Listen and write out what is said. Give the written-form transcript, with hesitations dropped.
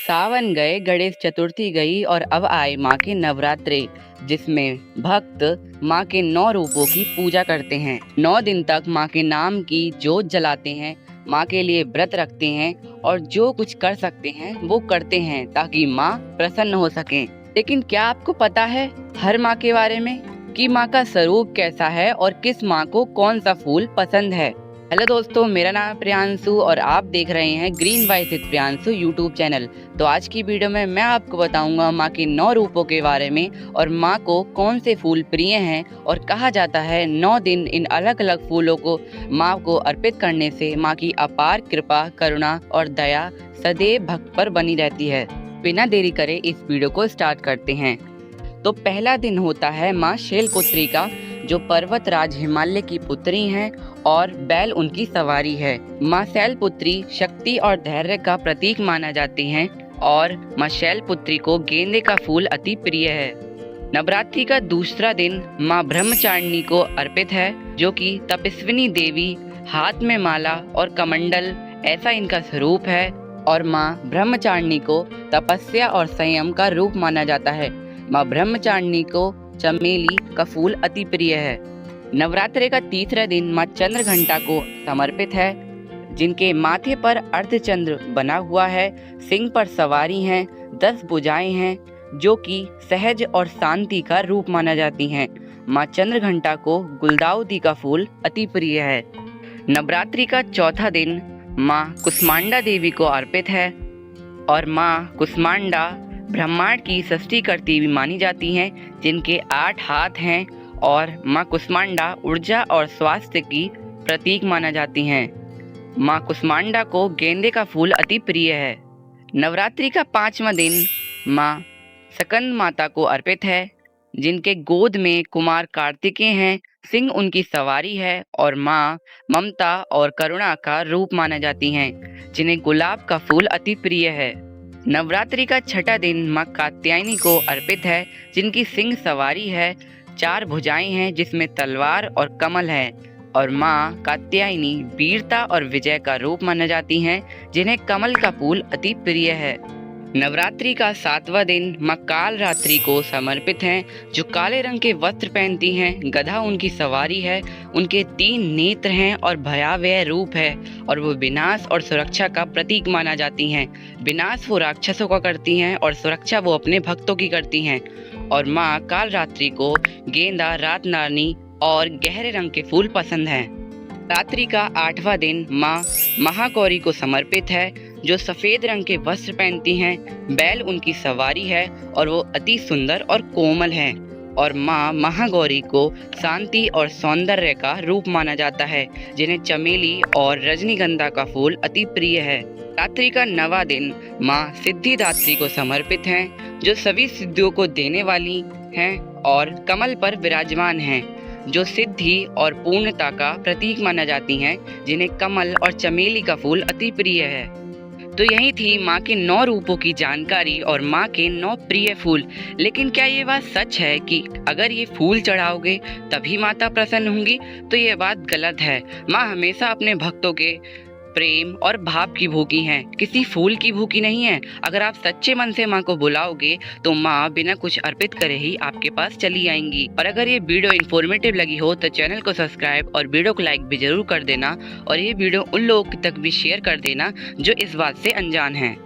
सावन गए, गणेश चतुर्थी गई और अब आए माँ के नवरात्रे, जिसमें भक्त माँ के 9 रूपों की पूजा करते हैं। 9 दिन तक माँ के नाम की जोत जलाते हैं, माँ के लिए व्रत रखते हैं और जो कुछ कर सकते हैं वो करते हैं ताकि माँ प्रसन्न हो सके। लेकिन क्या आपको पता है हर माँ के बारे में कि माँ का स्वरूप कैसा है और किस माँ को कौन सा फूल पसंद है? हेलो दोस्तों, मेरा नाम है प्रियांशु और आप देख रहे हैं green vice with Priyanshu YouTube channel. तो आज की वीडियो में मैं आपको बताऊंगा माँ के 9 रूपों के बारे में और माँ को कौन से फूल प्रिय हैं। और कहा जाता है 9 दिन इन अलग अलग फूलों को माँ को अर्पित करने से माँ की अपार कृपा, करुणा और दया सदैव भक्त पर बनी रहती है। बिना देरी करे इस वीडियो को स्टार्ट करते हैं। तो पहला दिन होता है माँ शैलपुत्री का, जो पर्वत राज हिमालय की पुत्री हैं और बैल उनकी सवारी है। माँ शैलपुत्री शक्ति और धैर्य का प्रतीक माना जाती हैं और माँ शैलपुत्री को गेंदे का फूल अति प्रिय है। नवरात्रि का दूसरा दिन माँ ब्रह्मचारिणी को अर्पित है, जो कि तपस्विनी देवी, हाथ में माला और कमंडल ऐसा इनका स्वरूप है। और माँ ब्रह्मचारिणी को तपस्या और संयम का रूप माना जाता है। माँ ब्रह्मचारिणी को चमेली का फूल अति प्रिय है। नवरात्रि का तीसरा दिन माँ चंद्रघंटा को समर्पित है, जिनके माथे पर अर्धचंद्र बना हुआ है, सिंह पर सवारी हैं, 10 भुजाएं हैं, जो कि सहज और शांति का रूप माना जाती हैं। माँ चंद्रघंटा को गुलदाउदी का फूल अति प्रिय है। नवरात्रि का चौथा दिन माँ कुष्मांडा देवी को अर्पित है और माँ कुष्मांडा ब्रह्मांड की सृष्टि करती हुई मानी जाती हैं, जिनके 8 हाथ हैं और माँ कुष्मांडा ऊर्जा और स्वास्थ्य की प्रतीक माना जाती हैं। माँ कुष्मांडा को गेंदे का फूल अति प्रिय है। नवरात्रि का 5वां दिन माँ स्कंद माता को अर्पित है, जिनके गोद में कुमार कार्तिकेय हैं, सिंह उनकी सवारी है और माँ ममता और करुणा का रूप माना जाती हैं, जिन्हें गुलाब का फूल अति प्रिय है। नवरात्रि का 6ठा दिन माँ कात्यायनी को अर्पित है, जिनकी सिंह सवारी है, 4 भुजाएं हैं जिसमें तलवार और कमल है और माँ कात्यायनी वीरता और विजय का रूप माना जाती हैं, जिन्हें कमल का फूल अति प्रिय है। नवरात्रि का 7वां दिन माँ कालरात्रि को समर्पित हैं, जो काले रंग के वस्त्र पहनती हैं, गधा उनकी सवारी है, उनके 3 नेत्र हैं और भयावह रूप है और वो विनाश और सुरक्षा का प्रतीक माना जाती हैं। विनाश वो राक्षसों का करती हैं और सुरक्षा वो अपने भक्तों की करती हैं। और माँ कालरात्रि को गेंदा, रातनानी और गहरे रंग के फूल पसंद हैं। रात्रि का 8वां दिन माँ महागौरी को समर्पित है, जो सफेद रंग के वस्त्र पहनती हैं, बैल उनकी सवारी है और वो अति सुंदर और कोमल हैं। और माँ महागौरी को शांति और सौंदर्य का रूप माना जाता है, जिन्हें चमेली और रजनीगंधा का फूल अति प्रिय है। रात्रि का 9वां दिन माँ सिद्धिदात्री को समर्पित हैं, जो सभी सिद्धियों को देने वाली हैं और कमल पर विराजमान हैं, जो सिद्धि और पूर्णता का प्रतीक माना जाती हैं, जिन्हें कमल और चमेली का फूल अति प्रिय है। तो यही थी माँ के 9 रूपों की जानकारी और माँ के 9 प्रिय फूल। लेकिन क्या ये बात सच है कि अगर ये फूल चढ़ाओगे तभी माता प्रसन्न होंगी? तो ये बात गलत है। माँ हमेशा अपने भक्तों के प्रेम और भाव की भूखी हैं, किसी फूल की भूखी नहीं है। अगर आप सच्चे मन से माँ को बुलाओगे तो माँ बिना कुछ अर्पित करे ही आपके पास चली आएंगी। और अगर ये वीडियो इन्फॉर्मेटिव लगी हो तो चैनल को सब्सक्राइब और वीडियो को लाइक भी जरूर कर देना और ये वीडियो उन लोगों तक भी शेयर कर देना जो इस बात से अनजान हैं।